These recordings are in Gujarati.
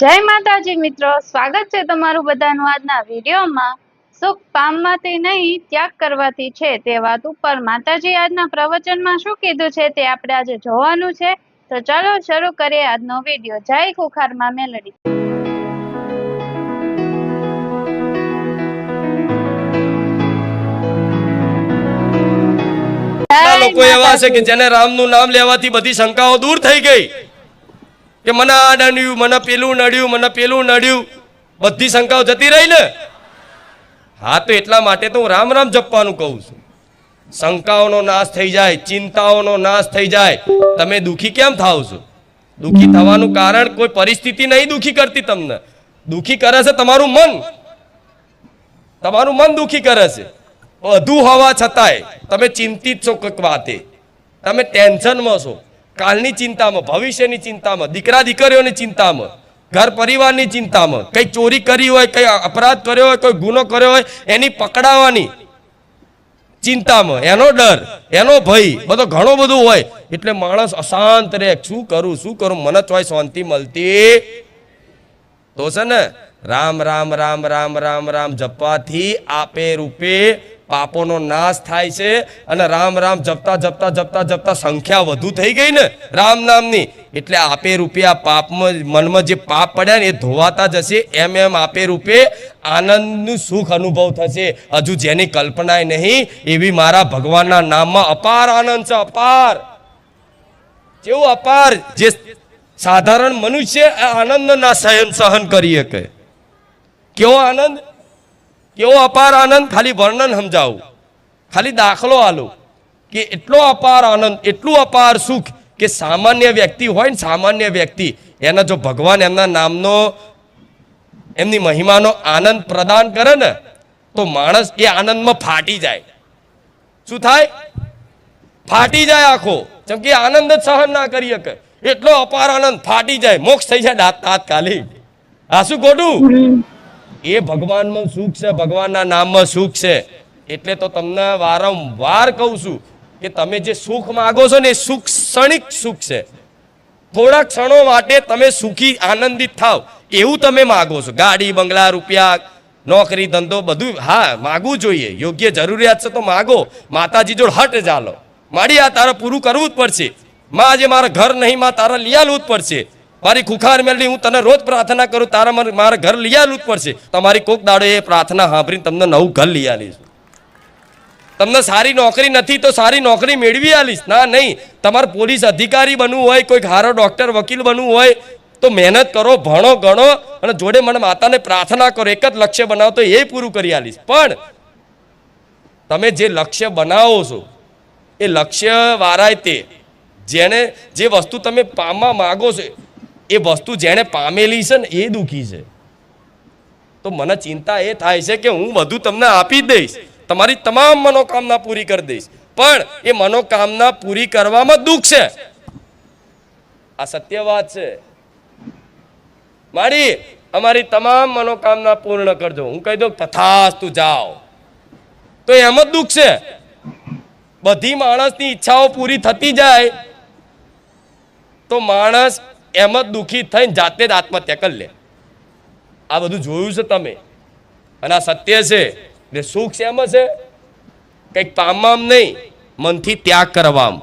જય માતાજી મિત્રો, સ્વાગત છે તમારું બધાનું આજના વિડીયોમાં। સુખ પામવાથી નહીં ત્યાગ કરવાથી છે તે વાત ઉપર માતાજી આજના પ્રવચનમાં શું કીધું છે તે આપણે આજે જોવાનું છે। તો ચાલો શરૂ કરીએ આજનો વિડીયો। જય ખુખારમાં મેલડી। લોકો એવા છે કે જેને રામનું નામ લેવાથી બધી શંકાઓ દૂર થઈ ગઈ કે મને આ નડ્યું, મને પેલું નડ્યું, મને પેલું નડ્યું, બધી શંકાઓ જતી રહી ને। હા, તો એટલા માટે તો હું રામ રામ જપવાનું કહું છું। શંકાઓનો નાશ થઈ જાય, ચિંતાઓનો નાશ થઈ જાય। તમે દુખી કેમ થાવ છો? દુખી થવાનું કારણ કોઈ પરિસ્થિતિ નહીં દુખી કરતી તમને, દુખી કરે છે તમારું મન। તમારું મન દુખી કરે છે। બધું હોવા છતાંય તમે ચિંતિત છો કોઈક વાતે, તમે ટેન્શનમાં છો, કાલની ચિંતામાં, ભવિષ્યની ચિંતામાં, દીકરા દીકરીઓની ચિંતામાં, ઘર પરિવારની ચિંતામાં, કઈ ચોરી કરી હોય, કઈ અપરાધ કર્યો હોય, કોઈ ગુનો કર્યો હોય એની પકડાવાની ચિંતામાં, એનો ડર, એનો ભય બધો ઘણો બધું હોય એટલે માણસ અશાંત રહે। શું કરું મને ચોય શાંતિ મળતી તો છે ને રામ રામ રામ રામ રામ રામ જપવાથી આપે રૂપે પાપોનો નાશ થાય છે। અને રામ રામ જપતા જપતા જપતા જપતા સંખ્યા વધુ થઈ ગઈ ને રામ નામની, એટલે આપે રૂપે આ પાપમાં મનમાં જે પાપ પડ્યા ને એ ધોવાતા જશે। એમ એમ આપે રૂપે આનંદનું સુખ અનુભવ થશે। હજુ જેની કલ્પના નહીં એવી મારા ભગવાનના નામમાં અપાર આનંદ છે। અપાર કેવું અપાર, જે સાધારણ મનુષ્ય આ આનંદ ના સહન કરી શકે। કેવો આનંદ, કેવો અપાર આનંદ, ખાલી વર્ણન સમજાવું, ખાલી દાખલો આલો કે એટલો અપાર આનંદ, એટલું અપાર સુખ કે સામાન્ય વ્યક્તિ હોય ને, સામાન્ય વ્યક્તિ એના જો ભગવાન એમના નામનો, એમની મહિમાનો આનંદ પ્રદાન કરે ને તો માણસ એ આનંદમાં ફાટી જાય। શું થાય? ફાટી જાય આખો, જેમ કે આનંદ જ સહન ના કરી શકે એટલો અપાર આનંદ ફાટી જાય, મોક્ષ થઈ જાય તાત્કાલિક। આ શું ખોટું? એ ભગવાનમાં સુખ છે, ભગવાનના નામમાં સુખ છે। એટલે તો તમને વારંવાર કહું છું કે તમે જે સુખ માગો છો ને એ સુખ ક્ષણિક સુખ છે। થોડા ક્ષણો માટે તમે સુખી આનંદિત થાવ એવું તમે માગો છો। ગાડી બંગલા રૂપિયા નોકરી ધંધો બધું હા માગવું જોઈએ, યોગ્ય જરૂરિયાત છે તો માગો। માતાજી જોડ હટ ચાલો, માડી આ તારે પૂરું કરવું જ પડશે। માં આજે મારા ઘર નહીં, માં તારા લઈ આલવું જ પડશે। મારી ખુખાર મેળવી હું તને રોજ પ્રાર્થના કરું, તારા મારા ઘર લઈ આલવું જ પડશે। તમારી કોક દાડો એ પ્રાર્થના સાંભળીને તમને નવું ઘર લઈ આલીશ। તમને સારી નોકરી નથી તો સારી નોકરી મેળવી આલીશ। ના નહીં, તમારે પોલીસ અધિકારી બનવું હોય, કોઈ સારો ડોક્ટર વકીલ બનવું હોય તો મહેનત કરો, ભણો ગણો અને જોડે મને માતાને પ્રાર્થના કરો, એક જ લક્ષ્ય બનાવો તો એ પૂરું કરી આલીશ। પણ તમે જે લક્ષ્ય બનાવો છો એ લક્ષ્ય વાળાય તે જેને જે વસ્તુ તમે પામવા માગો છો એ વસ્તુ જેણે પામેલી છે ને એ દુઃખી છે। તો મને ચિંતા એ થાય છે કે હું બધું તમને આપી દઈશ, તમારી તમામ મનોકામના પૂરી કરી દઈશ, પણ એ મનોકામના પૂરી કરવામાં દુઃખ છે। આ સત્ય વાત છે। મારી અમારી તમામ મનોકામના પૂર્ણ કરજો, હું કહી દઉં તથાસ્તુ જાઓ, તો એમ જ દુઃખ છે। બધી માણસની ઈચ્છાઓ પૂરી થતી જાય તો માણસ એમ જ દુઃખી થઈને જાતે જ આત્મહત્યા કરી લે। આ બધું જોયું છે તમે અને આ સત્ય છે। એટલે સુખ શેમ છે? કંઈક પામવામ નહીં, મનથી ત્યાગ કરવામ।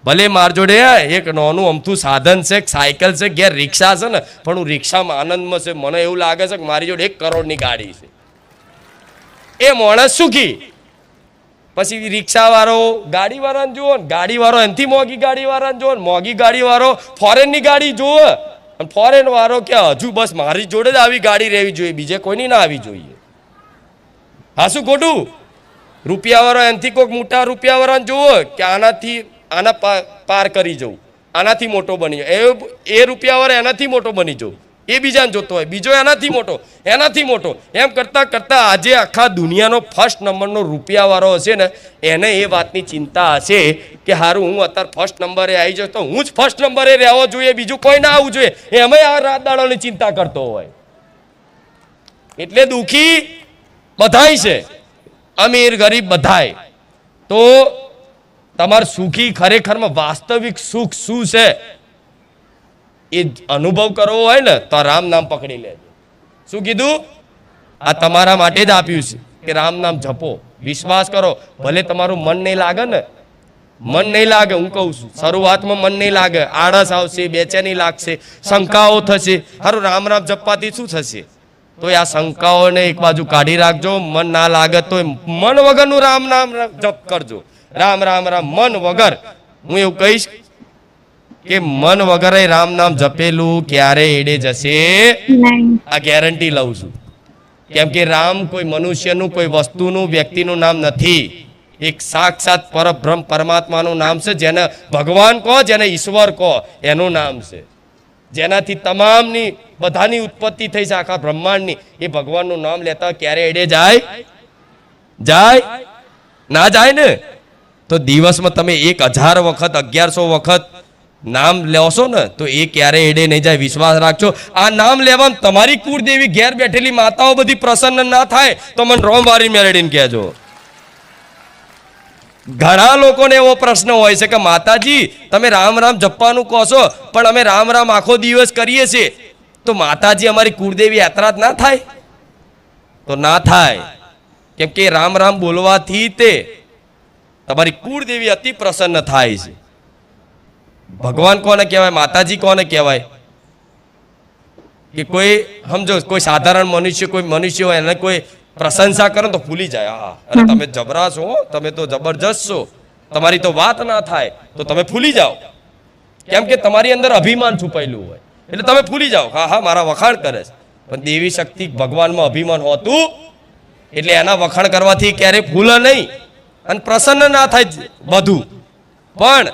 ભલે માર જોડે એક નાનું અમથું સાધન છે, સાયકલ છે, ઘેર રિક્ષા છે ને, પણ હું રિક્ષામાં આનંદમાં છે। મને એવું લાગે છે કે મારી જોડે 1 કરોડની ગાડી છે, એ માણસ સુખી। પછી રિક્ષાવાળો ગાડીવાળાને જુઓ ને, ગાડીવાળો એનાથી મોંઘી ગાડીવાળાને જુઓ ને, મોંઘી ગાડીવાળો ફોરેનની ગાડી જુઓ અને ફોરેન વાળો કે હજુ બસ મારી જોડે જ આવી ગાડી રહેવી જોઈએ, બીજે કોઈની ના આવી જોઈએ। હા શું ખોટું? રૂપિયાવાળો એનાથી કોઈક મોટા રૂપિયાવાળાને જુઓ કે આના પાર કરી જવું, આનાથી મોટો બની જાય, એ રૂપિયાવાળો એનાથી મોટો બની જવું, એ બીજાને જોતો હોય, બીજો એનાથી મોટો, એનાથી મોટો, એમ કરતાં કરતાં આજે આખા દુનિયાનો ફર્સ્ટ નંબરનો રૂપિયાવાળો હશે ને એને એ વાતની ચિંતા હશે કે સારું હું અત્યારે ફર્સ્ટ નંબરે આવી જાઉં તો હું જ ફર્સ્ટ નંબરે રહેવો જોઈએ, બીજું કોઈ ના આવવું જોઈએ, એમાંય આ રાત દાડાની ચિંતા કરતો હોય। એટલે દુઃખી બધાય છે, અમીર ગરીબ બધાય। તો તમારે સુખી ખરેખરમાં વાસ્તવિક સુખ શું છે એ અનુભવ કરવો હોય ને તો રામ નામ પકડી લેજો. શું કીધું? આ તમારા માટે જ આપ્યું છે કે રામ નામ જપો, વિશ્વાસ કરો. ભલે તમારું મન નહીં લાગે ને, મન નહીં લાગે, હું કહું છું શરૂઆતમાં મન નહીં લાગે, આળસ આવશે, બેચેની લાગશે, શંકાઓ થશે. સારું, રામ રામ જપવાથી શું થશે? તો આ શંકાઓને એક બાજુ કાઢી રાખજો. મન ના લાગે તો મન વગરનું રામ નામ જપ કરજો. રામ રામ રામ મન વગર. હું એવું કહીશ કે મન વગર રામ નામ જપેલું ક્યારે એડે જશે, આ ગેરંટી લઉં છું. કેમ કે રામ કોઈ મનુષ્યનું, કોઈ વસ્તુનું, વ્યક્તિનું નામ નથી. એક સાક્ષાત પરબ્રહ્મ પરમાત્માનું નામ છે. જેને ભગવાન કહો, જેને ઈશ્વર કહો, એનું નામ છે. જેનાથી તમામની બધાની ઉત્પત્તિ થઈ છે, આખા બ્રહ્માંડની. એ ભગવાનનું નામ લેતા ક્યારે એડે જાય? ના જાય ને. તો દિવસમાં તમે 1000 વખત 1100 વખત નામ લેશો ને તો એ ક્યારે એડે નહીં જાય. વિશ્વાસ રાખજો. આ નામ લેવામાં તમારી કુળદેવી ઘેર બેઠેલી માતાઓ બધી પ્રસન્ન ના થાય તો મને રોમવારી મેળવીને કહેજો. ઘણા લોકોને એવો પ્રશ્ન હોય છે કે માતાજી તમે રામ રામ જપવાનું કહો છો, પણ અમે રામ રામ આખો દિવસ કરીએ છીએ, તો માતાજી અમારી કુળદેવી યાત્રા ના થાય? તો ના થાય. કેમ કે રામ રામ બોલવાથી તે તમારી કુળદેવી અતિ પ્રસન્ન થાય છે. ભગવાન કોને કહેવાય? માતાજી કોને કહેવાય? કે કોઈ સમજો, કોઈ સાધારણ મનુષ્ય, કોઈ મનુષ્ય હોય એને કોઈ પ્રશંસા કરે તો ભૂલી જાય. હા, અરે તમે જબરા છો, તમે તો જબરજસ્ત છો, તમારી તો વાત ના થાય તો તમે ભૂલી જાઓ. કેમ કે તમારી અંદર અભિમાન છુપાયેલું હોય એટલે તમે ભૂલી જાઓ. હા હા, મારા વખાણ કરે છે. પણ દેવી શક્તિ ભગવાનમાં અભિમાન હોતું એટલે એના વખાણ કરવાથી ક્યારેય ભૂલે નહીં અને પ્રસન્ન ના થાય બધું. પણ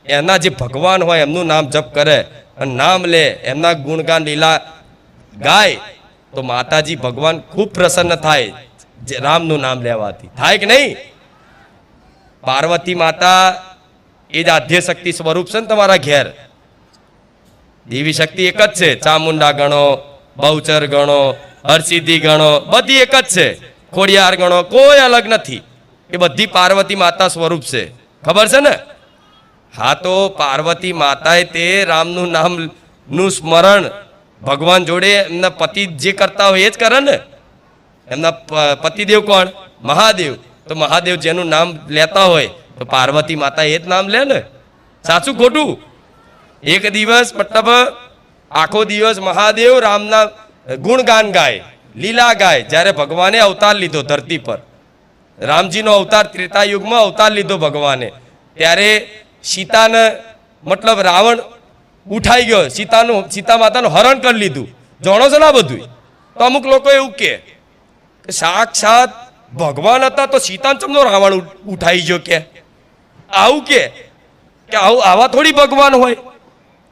એના જે ભગવાન હોય એમનું નામ જપ કરે અને નામ લે, એમના ગુણગાન લીલા ગાય તો માતાજી ભગવાન ખૂબ પ્રસન્ન થાય. રામનું નામ લેવાથી થાય કે નહીં? પાર્વતી માતા એ જ આદ્ય શક્તિ સ્વરૂપ છે ને તમારા ઘેર. દેવી શક્તિ એક જ છે. ચામુંડા ગણો, બહુચર ગણો, હરસિદ્ધિ ગણો, બધી એક જ છે. ખોડિયાર ગણો, કોઈ અલગ નથી. એ બધી પાર્વતી માતા સ્વરૂપ છે. ખબર છે ને? હા, તો પાર્વતી માતાએ તે રામનું નામ નું સ્મરણ ભગવાન જોડે એમના પતિ જે કરતા હોય એ જ કરે ને. એમના પતિદેવ કોણ? મહાદેવ. તો મહાદેવ જેનું નામ લેતા હોય તો પાર્વતી માતા એ જ નામ લે ને. સાચું ખોટું? એક દિવસ મતલબ આખો દિવસ મહાદેવ રામના ગુણગાન ગાય, લીલા ગાય. જ્યારે ભગવાને અવતાર લીધો ધરતી પર, રામજીનો અવતાર ત્રેતાયુગમાં અવતાર લીધો ભગવાને, ત્યારે સીતાને મતલબ રાવણ ઉઠાઈ ગયો, સીતા માતાનું હરણ કરી લીધું. જાણો છો ને બધું? તો અમુક લોકો એવું કે સાક્ષાત ભગવાન હતા તો સીતાને ચમનો રાવણ ઉઠાઈ ગયો? કે આવું કે આવા થોડી ભગવાન હોય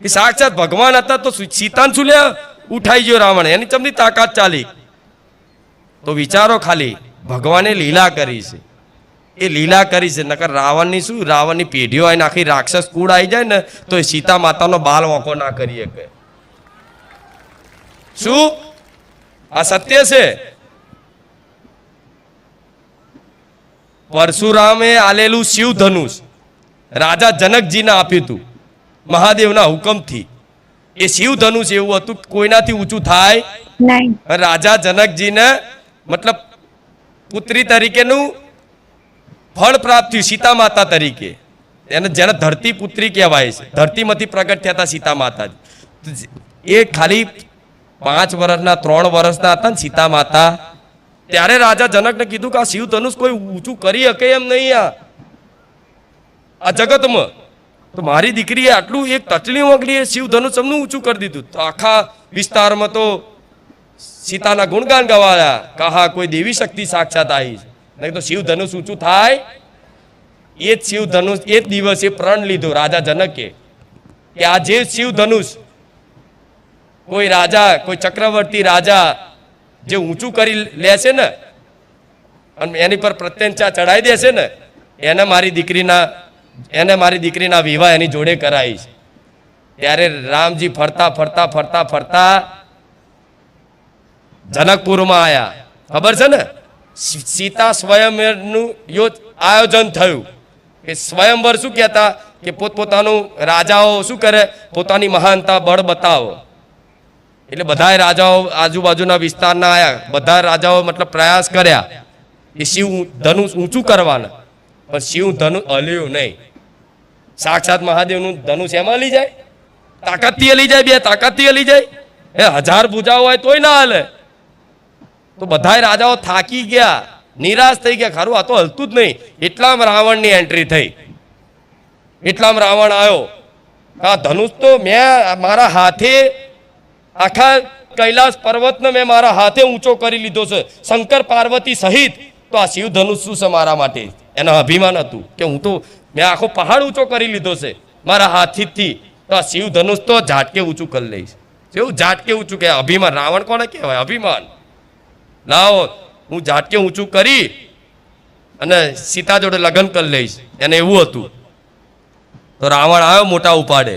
કે સાક્ષાત ભગવાન હતા તો સીતાને શું લે ઉઠાઈ ગયો રાવણ? એની ચમની તાકાત ચાલી. તો વિચારો ખાલી, ભગવાને લીલા કરી છે. એ લીલા કરી છે. નકર રાવણની શું, રાવણની પેઢીઓ આવીને આખી રાક્ષસ કુળ આવી જાય ને તો એ સીતા માતાનો બાલ વાંકો ના કરી શકે. શું આ સત્ય છે? પરશુરામે આલેલું શિવ ધનુષ રાજા જનકજીને આપ્યું હતું મહાદેવના હુકમથી. એ શિવ ધનુષ એવું હતું કોઈનાથી ઊંચું થાય નહીં. રાજા જનકજીને મતલબ પુત્રી તરીકેનું ફળ પ્રાપ્ત થયું સીતા માતા તરીકે. એને જેને ધરતી પુત્રી કહેવાય છે. ધરતીમાંથી પ્રગટ થયા હતા સીતા માતાજી. એ ખાલી 5 વર્ષના 3 વર્ષના હતા ને સીતા માતા. ત્યારે રાજા જનકને કીધું કે આ શિવ ધનુષ કોઈ ઊંચું કરી શકે એમ નહીં આ જગતમાં. તો મારી દીકરીએ આટલું એક તચલી ઓગલીએ શિવ ધનુષ એમનું ઊંચું કરી દીધું. તો આખા વિસ્તારમાં તો સીતાના ગુણગાન ગવાયા. કહા કોઈ દેવી શક્તિ સાક્ષાત આવી છે. નહીં તો શિવ ધનુષ ઊંચું થાય? એ જ શિવ ધનુષ એ જ દિવસે પ્રણ લીધો રાજા જનકે કે આ જે શિવ ધનુષ કોઈ રાજા, કોઈ ચક્રવર્તી રાજા જે ઊંચું કરી લેશે ને અને એની પર પ્રત્યંચા ચડાવી દેશે ને એને મારી દીકરીના વિવાહ એની જોડે કરાવી છે. ત્યારે રામજી ફરતા ફરતા ફરતા ફરતા જનકપુરમાં આવ્યા. ખબર છે ને? સીતા સ્વયંવરનું આયોજન થયું. કે સ્વયંવર શું કહેતા કે પોતપોતાનું રાજાઓ શું કરે, પોતાની મહાનતા બળ બતાવો. એટલે બધાય રાજાઓ આજુબાજુના વિસ્તારના આયા, બધા રાજાઓ મતલબ પ્રયાસ કર્યા કે શિવ ધનુષ ઊંચું કરવાના, પણ શિવ ધનુષ હલ્યું નહીં. સાક્ષાત મહાદેવનું ધનુષ એમાં હલી જાય? તાકાતથી હલી જાય? બે તાકાતથી હલી જાય? એ 1000 ભુજાઓ હોય તોય ના હલે. તો બધાય રાજાઓ થાકી ગયા, નિરાશ થઈ ગયા, ખરું આ તો હલતું જ નહીં. એટલામાં રાવણની એન્ટ્રી થઈ. એટલામાં રાવણ આવ્યો. આ ધનુષ તો મેં મારા હાથે, આખા કૈલાસ પર્વતને મેં મારા હાથે ઊંચો કરી લીધો છે, શંકર પાર્વતી સહિત. તો આ શિવ ધનુષ શું છે મારા માટે? એનું અભિમાન હતું કે હું તો મેં આખો પહાડ ઊંચો કરી લીધો છે મારા હાથથી. તો આ શિવ ધનુષ તો ઝાટકે ઊંચું કરી લઈશ. એવું ઝાટકે ઊંચું કે અભિમાન. રાવણ કોને કહેવાય? અભિમાન. લાવો હું ઝાટકે ઊંચું કરી અને સીતા જોડે લગ્ન કરી લઈશ, એને એવું હતું. તો રાવણ આવ્યો મોટા ઉપાડે,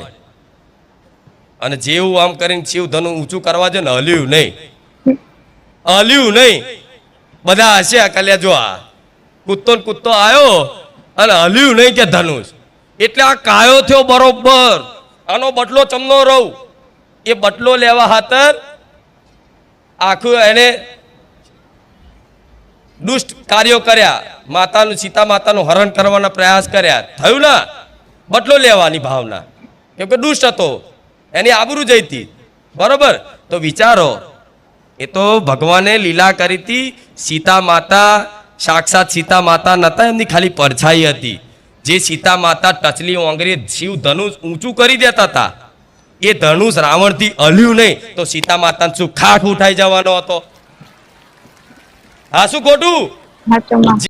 અને જેવું આમ કરીને શિવ ધનુ ઊંચું કરવા છે ને, હલ્યું નહીં. હલ્યું નહીં. બધા હસ્યા, કલ્યા જો આ કૂદતો ને કૂદતો આવ્યો અને હલ્યું નહીં કે ધનુષ. એટલે આ કાયો થયો બરોબર. આનો બટલો ચમનો રહું. એ બટલો લેવા ખાતર આખું એને દુષ્ટ કાર્યો કર્યા, માતાનું, સીતા માતાનું હરણ કરવાના પ્રયાસ કર્યા. થયું ના? બટલો લેવાની ભાવના, કેમ કે દુષ્ટ હતો, એની આબરૂ જઈતી. બરોબર? તો વિચારો, એ તો ભગવાને લીલા કરી હતી. સીતા માતા સાક્ષાત સીતા માતા નતા, એમની ખાલી પરછાઈ હતી. જે સીતા માતા ટચલી ઓંગરી શિવ ધનુષ ઊંચું કરી દેતા હતા, એ ધનુષ રાવણથી હલ્યું નહીં. તો સીતા માતાને શું ખાટ ઉઠાઈ જવાનો હતો? હા, શું ખોટું?